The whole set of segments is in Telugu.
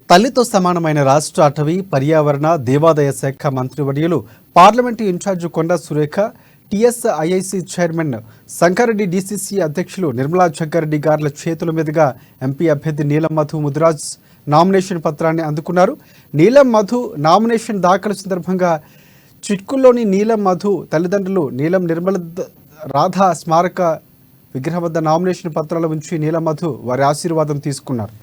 తల్లితో సమానమైన రాష్ట్ర అటవీ పర్యావరణ దేవాదాయ శాఖ మంత్రివర్యులు parliament incharge Konda Surekha, TSIIC chairman Sangareddy DCC అధ్యక్షులు నిర్మలా జగ్గారెడ్డి గార్ల చేతుల మీదుగా ఎంపీ అభ్యర్థి నీలం మధు ముదిరాజ్ నామినేషన్ పత్రాన్ని అందుకున్నారు. నీలం మధు నామినేషన్ దాఖలు సందర్భంగా చిట్కుల్లోని నీలం మధు తల్లిదండ్రులు నీలం నిర్మల రాధా స్మారక విగ్రహం వద్ద నామినేషన్ పత్రాలు ఉంచి నీలం మధు వారి ఆశీర్వాదం తీసుకున్నారు.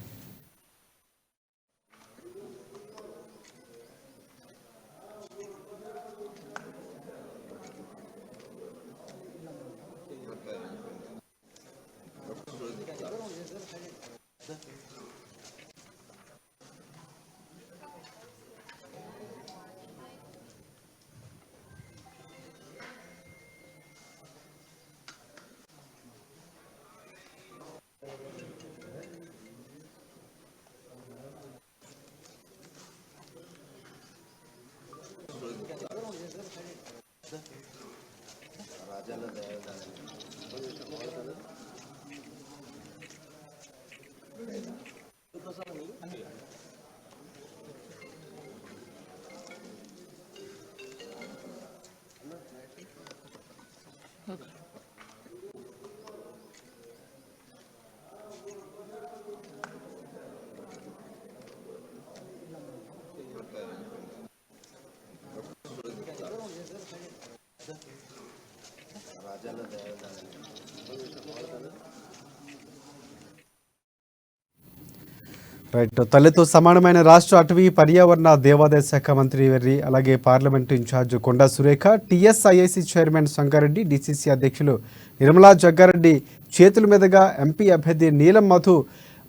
రైట్. తల్లితో సమానమైన రాష్ట్ర అటవీ పర్యావరణ దేవాదాయ శాఖ మంత్రి వెర్రి, అలాగే parliament incharge Konda Surekha, TSIIC chairman Sangareddy DCC అధ్యక్షులు నిర్మలా జగ్గారెడ్డి చేతుల మీదుగా ఎంపీ అభ్యర్థి నీలం మధు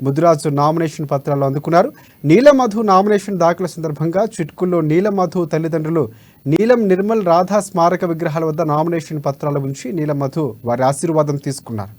ముదిరాజ్ నామినేషన్ పత్రాలు అందుకున్నారు. నీలం మధు నామినేషన్ దాఖలు సందర్భంగా చిట్కుల్లో నీలం మధు తల్లిదండ్రులు నీలం నిర్మల్ రాధా స్మారక విగ్రహాల వద్ద నామినేషన్ పత్రాలు ఉంచి నీలం మధు వారి ఆశీర్వాదం తీసుకున్నారు.